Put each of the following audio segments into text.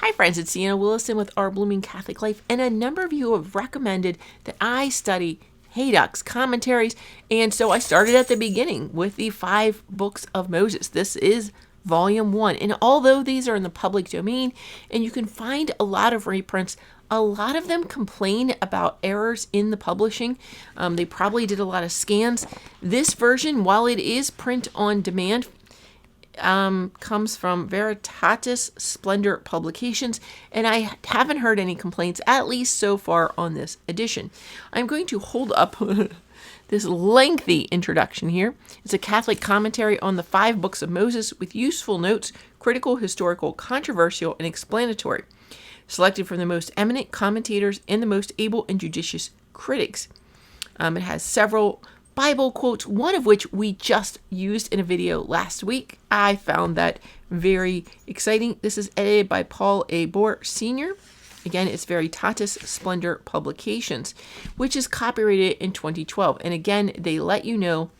Hi friends, it's Sienna Willison with Our Blooming Catholic Life, and a number of you have recommended that I study Haydock's commentaries, and so I started at the beginning with the 5 books of Moses. This is volume 1, and although these are in the public domain and you can find a lot of reprints, a lot of them complain about errors in the publishing. They probably did a lot of scans. This version, while it is print on demand, comes from Veritatis Splendor publications, and I haven't heard any complaints, at least so far, on this edition. I'm going to hold up this lengthy introduction here. It's a Catholic commentary on the 5 books of Moses with useful notes, critical, historical, controversial, and explanatory, selected from the most eminent commentators and the most able and judicious critics. It has several Bible quotes, one of which we just used in a video last week. I found that very exciting. This is edited by Paul A. Bohr Sr. Again, it's Veritatis Splendor Publications, which is copyrighted in 2012. And again, they let you know,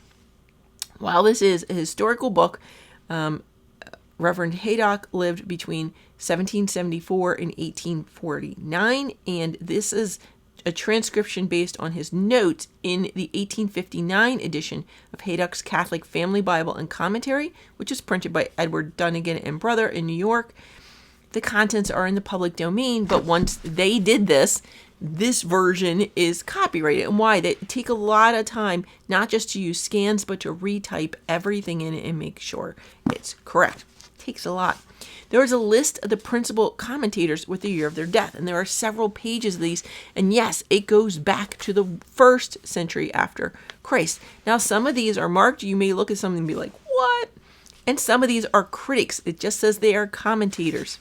while this is a historical book, Reverend Haydock lived between 1774 and 1849, and this is a transcription based on his notes in the 1859 edition of Haydock's Catholic Family Bible and Commentary, which is printed by Edward Dunnigan and Brother in New York. The contents are in the public domain, but once they did this, this version is copyrighted. And why? They take a lot of time, not just to use scans, but to retype everything in it and make sure it's correct. It takes a lot. There is a list of the principal commentators with the year of their death, and there are several pages of these, and yes, it goes back to the 1st century after Christ. Now, some of these are marked. You may look at something and be like, what? And some of these are critics. It just says they are commentators.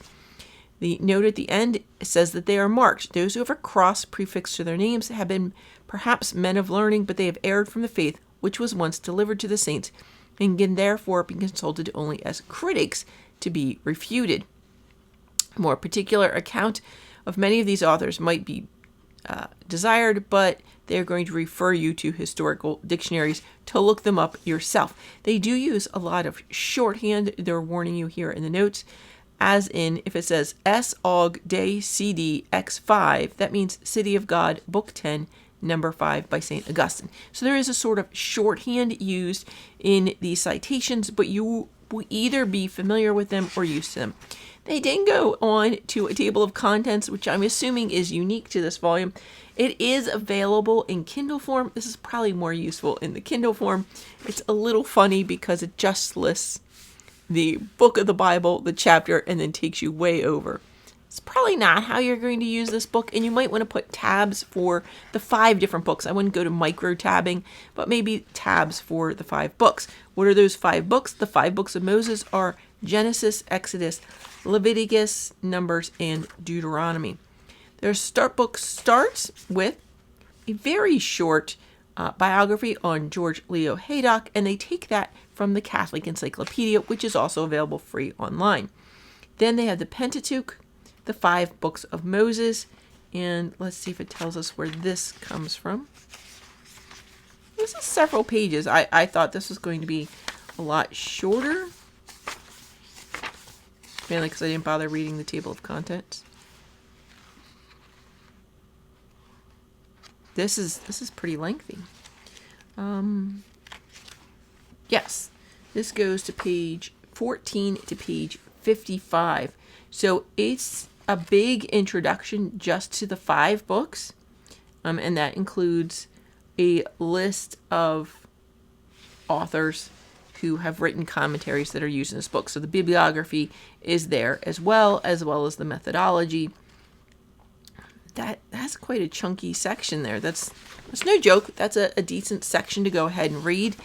The note at the end says that they are marked. Those who have a cross prefixed to their names have been perhaps men of learning, but they have erred from the faith which was once delivered to the saints, and can therefore be consulted only as critics to be refuted. A more particular account of many of these authors might be desired, but they're going to refer you to historical dictionaries to look them up yourself. They do use a lot of shorthand. They're warning you here in the notes, as in if it says S. Aug. Dei CD X5, that means City of God, Book 10, number 5 by St. Augustine. So there is a sort of shorthand used in these citations, but you will either be familiar with them or used to them. They then go on to a table of contents, which I'm assuming is unique to this volume. It is available in Kindle form. This is probably more useful in the Kindle form. It's a little funny because it just lists the book of the Bible, the chapter, and then takes you way over. It's probably not how you're going to use this book, and you might want to put tabs for the 5 different books. I wouldn't go to micro tabbing, but maybe tabs for the 5 books. What are those 5 books? The 5 books of Moses are Genesis, Exodus, Leviticus, Numbers, and Deuteronomy. Their book starts with a very short biography on George Leo Haydock, and they take that from the Catholic Encyclopedia, which is also available free online. Then they have the Pentateuch, the 5 books of Moses, and let's see if it tells us where this comes from. This is several pages. I thought this was going to be a lot shorter, mainly because I didn't bother reading the table of contents. This is pretty lengthy. Yes, this goes to page 14 to page 55. So it's a big introduction just to the 5 books, and that includes a list of authors who have written commentaries that are used in this book. So the bibliography is there as well as the methodology. That's quite a chunky section there. That's no joke. That's a decent section to go ahead and read.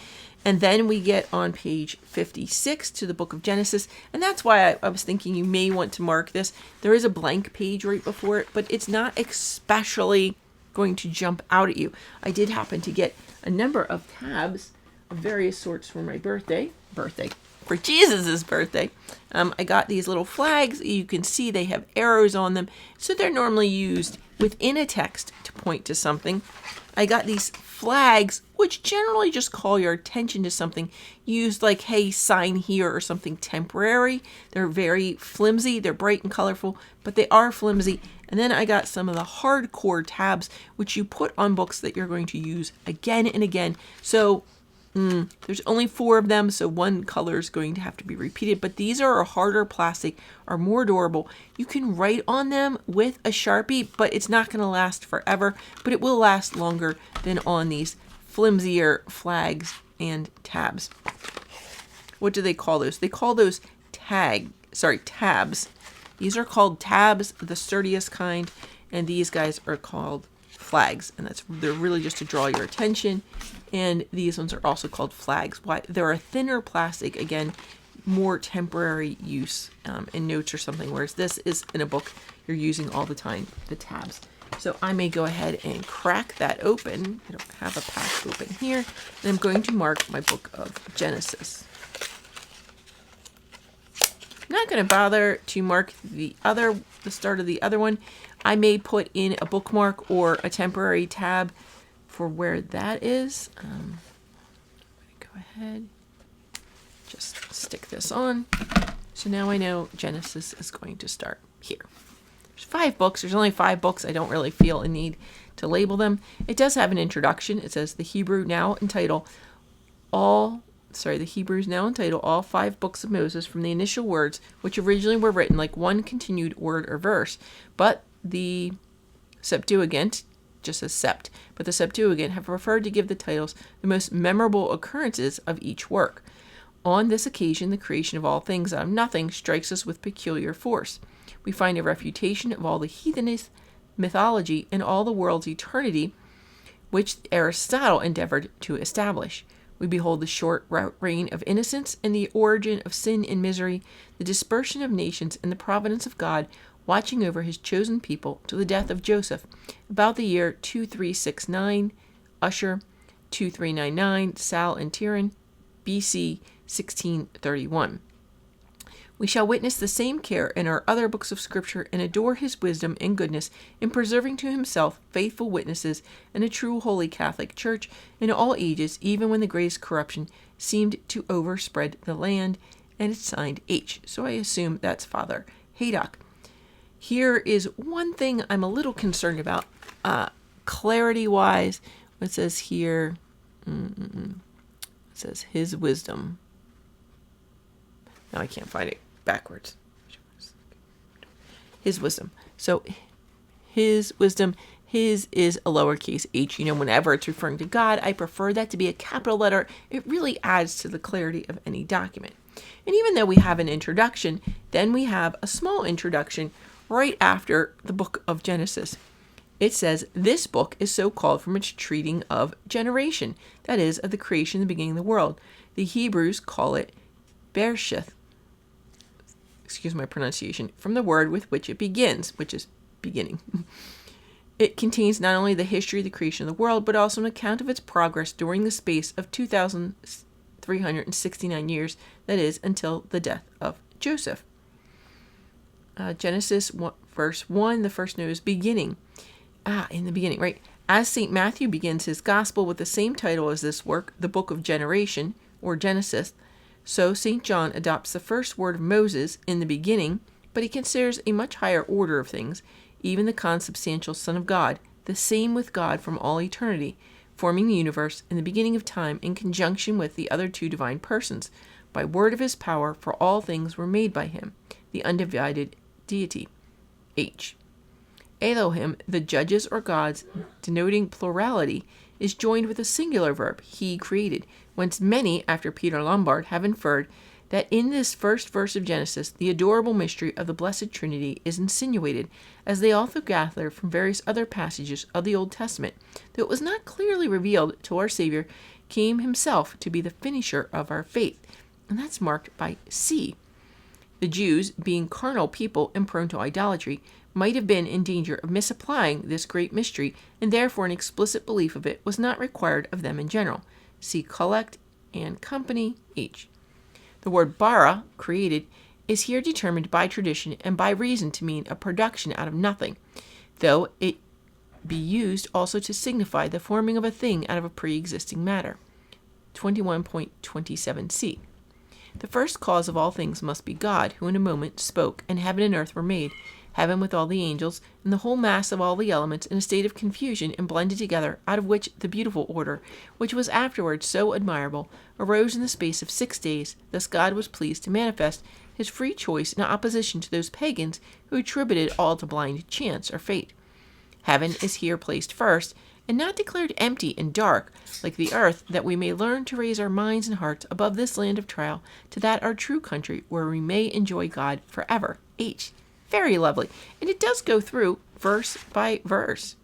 And then we get on page 56 to the book of Genesis. And that's why I was thinking you may want to mark this. There is a blank page right before it, but it's not especially going to jump out at you. I did happen to get a number of tabs of various sorts for my birthday. for Jesus' birthday. I got these little flags. You can see they have arrows on them. So they're normally used within a text to point to something. I got these flags, which generally just call your attention to something, used like, hey, sign here or something temporary. They're very flimsy. They're bright and colorful, but they are flimsy. And then I got some of the hardcore tabs, which you put on books that you're going to use again and again. So there's only 4 of them, so one color is going to have to be repeated. But these are a harder plastic, are more durable. You can write on them with a Sharpie, but it's not going to last forever. But it will last longer than on these flimsier flags and tabs. What do they call those? They call those tabs. These are called tabs, the sturdiest kind, and these guys are called flags, and they're really just to draw your attention. And these ones are also called flags. Why? They're a thinner plastic, again, more temporary use in notes or something, whereas this is in a book you're using all the time, the tabs. So I may go ahead and crack that open. I don't have a pack open here, and I'm going to mark my book of Genesis. I'm not going to bother to mark the start of the other one. I may put in a bookmark or a temporary tab for where that is. I'm going to go ahead, just stick this on. So now I know Genesis is going to start here. There's 5 books. There's only 5 books. I don't really feel a need to label them. It does have an introduction. It says the Hebrews now entitle all 5 books of Moses from the initial words, which originally were written like one continued word or verse, but the Septuagint just says sept, but the Septuagint have preferred to give the titles the most memorable occurrences of each work. On this occasion, the creation of all things out of nothing strikes us with peculiar force. We find a refutation of all the heathenist mythology and all the world's eternity, which Aristotle endeavored to establish. We behold the short reign of innocence and the origin of sin and misery, the dispersion of nations and the providence of God watching over his chosen people to the death of Joseph, about the year 2369, Usher 2399, Sal and Tyrian, BC 1631. We shall witness the same care in our other books of Scripture and adore his wisdom and goodness in preserving to himself faithful witnesses and a true holy Catholic Church in all ages, even when the greatest corruption seemed to overspread the land, and it's signed H. So I assume that's Father Haydock. Here is one thing I'm a little concerned about, clarity-wise. It says here, it says his wisdom. Now I can't find it backwards. His wisdom. So his wisdom, his is a lowercase h. Whenever it's referring to God, I prefer that to be a capital letter. It really adds to the clarity of any document. And even though we have an introduction, then we have a small introduction right after the book of Genesis. It says, this book is so called from its treating of generation, that is, of the creation and the beginning of the world. The Hebrews call it Bereshith, excuse my pronunciation, from the word with which it begins, which is beginning. It contains not only the history of the creation of the world, but also an account of its progress during the space of 2,369 years, that is, until the death of Joseph. Genesis 1, verse 1, the first note is beginning. In the beginning, right? As St. Matthew begins his gospel with the same title as this work, the book of generation, or Genesis, so St. John adopts the first word of Moses in the beginning, but he considers a much higher order of things, even the consubstantial Son of God, the same with God from all eternity, forming the universe in the beginning of time in conjunction with the other 2 divine persons. By word of his power, for all things were made by him, the undivided deity. H. Elohim, the judges or gods, denoting plurality, is joined with a singular verb, he created, whence many, after Peter Lombard, have inferred that in this first verse of Genesis, the adorable mystery of the Blessed Trinity is insinuated, as they also gather from various other passages of the Old Testament, though it was not clearly revealed till our Savior came himself to be the finisher of our faith, and that's marked by C. The Jews, being carnal people and prone to idolatry, might have been in danger of misapplying this great mystery, and therefore an explicit belief of it was not required of them in general. See Collect and Company, H. The word bara, created, is here determined by tradition and by reason to mean a production out of nothing, though it be used also to signify the forming of a thing out of a pre-existing matter. 21.27c. The first cause of all things must be God, who in a moment spoke, and heaven and earth were made, heaven with all the angels, and the whole mass of all the elements in a state of confusion and blended together, out of which the beautiful order, which was afterwards so admirable, arose in the space of 6 days. Thus God was pleased to manifest his free choice in opposition to those pagans who attributed all to blind chance or fate. Heaven is here placed first, and not declared empty and dark, like the earth, that we may learn to raise our minds and hearts above this land of trial to that our true country, where we may enjoy God forever. H. Very lovely. And it does go through verse by verse.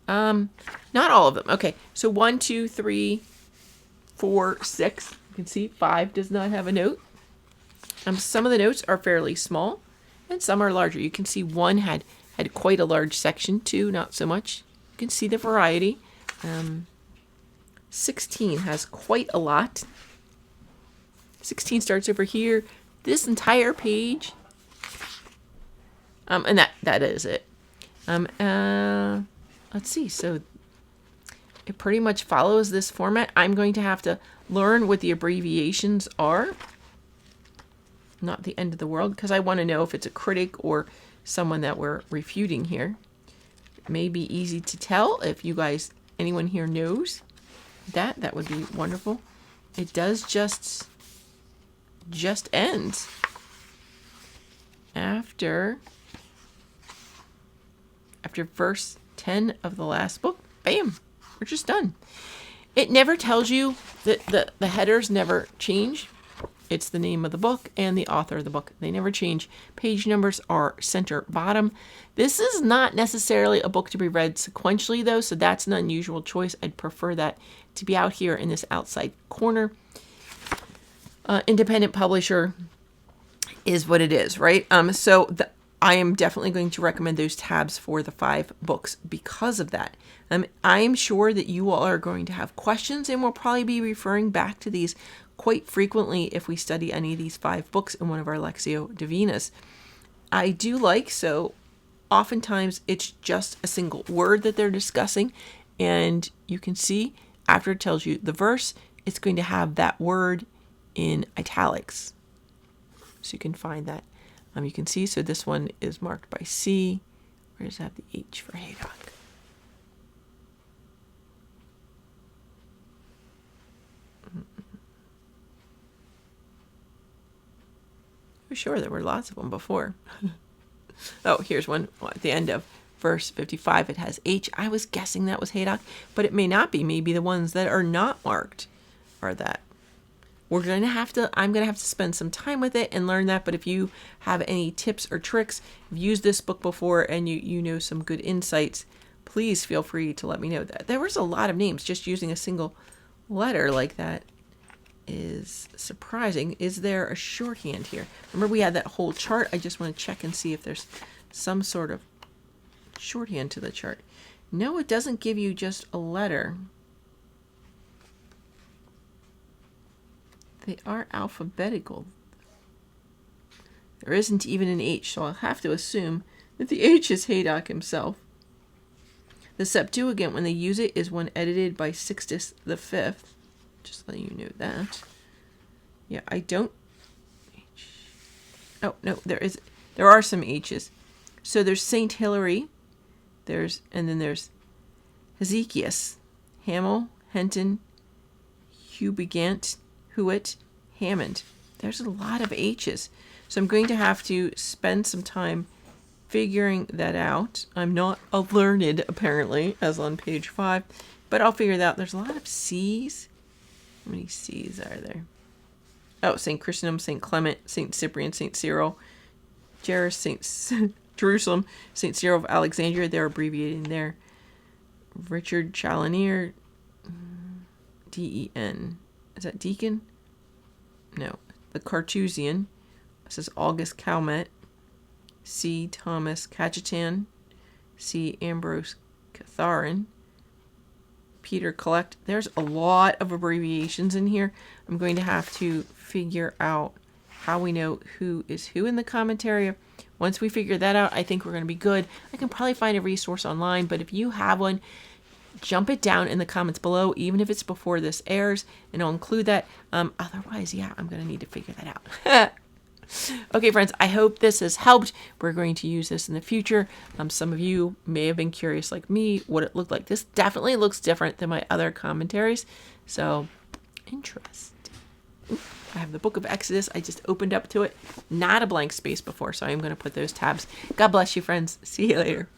Not all of them. Okay, so 1, 2, 3, 4, 6. You can see 5 does not have a note. Some of the notes are fairly small, and some are larger. You can see 1 had quite a large section, 2 not so much. You can see the variety. 16 has quite a lot. 16 starts over here. This entire page. And that is it. Let's see. So it pretty much follows this format. I'm going to have to learn what the abbreviations are. Not the end of the world, because I want to know if it's a critic or someone that we're refuting here. It may be easy to tell if you guys, anyone here knows that. That would be wonderful. It does just ends after verse 10 of the last book. Bam, we're just done. It never tells you that the headers never change. It's the name of the book and the author of the book. They never change. Page numbers are center bottom. This is not necessarily a book to be read sequentially, though, so that's an unusual choice. I'd prefer that to be out here in this outside corner. Independent publisher is what it is, right? I am definitely going to recommend those tabs for the 5 books because of that. I'm sure that you all are going to have questions, and we'll probably be referring back to these quite frequently if we study any of these 5 books in one of our Lectio Divinas. I do like, so oftentimes it's just a single word that they're discussing, and you can see after it tells you the verse, it's going to have that word in italics. So you can find that. You can see, so this one is marked by C. Where does it have the H for Haydock? For sure, there were lots of them before. Oh, here's one at the end of verse 55. It has H. I was guessing that was Haydock, but it may not be. Maybe the ones that are not marked are that. I'm going to have to spend some time with it and learn that. But if you have any tips or tricks, you've used this book before and you know some good insights, please feel free to let me know that. There was a lot of names. Just using a single letter like that is surprising. Is there a shorthand here? Remember we had that whole chart. I just want to check and see if there's some sort of shorthand to the chart. No, it doesn't give you just a letter. They are alphabetical. There isn't even an H, so I'll have to assume that the H is Haydock himself. The Septuagint, when they use it, is one edited by Sixtus V. Just letting you know that. Yeah, I don't... H. Oh, no, there are some H's. So there's Saint Hilary. And then there's Hezekias, Hamel, Henton, Hubigant, Hewitt, Hammond. There's a lot of H's. So I'm going to have to spend some time figuring that out. I'm not a learned, apparently, as on page 5, but I'll figure that out. There's a lot of C's. How many C's are there? Oh, St. Chrysostom, St. Clement, St. Cyprian, St. Cyril, Jairus, St. Jerusalem, St. Cyril of Alexandria. They're abbreviating there. Richard Chalonier, D-E-N. Is that Deacon? No. The Carthusian. This is August Calmet. C. Thomas Cajetan. C. Ambrose Catharin. Peter collect. There's a lot of abbreviations in here. I'm going to have to figure out how we know who is who in the commentary. Once we figure that out, I think we're going to be good. I can probably find a resource online, but if you have one, jump it down in the comments below, even if it's before this airs, and I'll include that. Otherwise, yeah, I'm going to need to figure that out. Okay, friends, I hope this has helped. We're going to use this in the future. Some of you may have been curious, like me, what it looked like. This definitely looks different than my other commentaries. So, interesting. I have the Book of Exodus. I just opened up to it. Not a blank space before, so I'm going to put those tabs. God bless you, friends. See you later.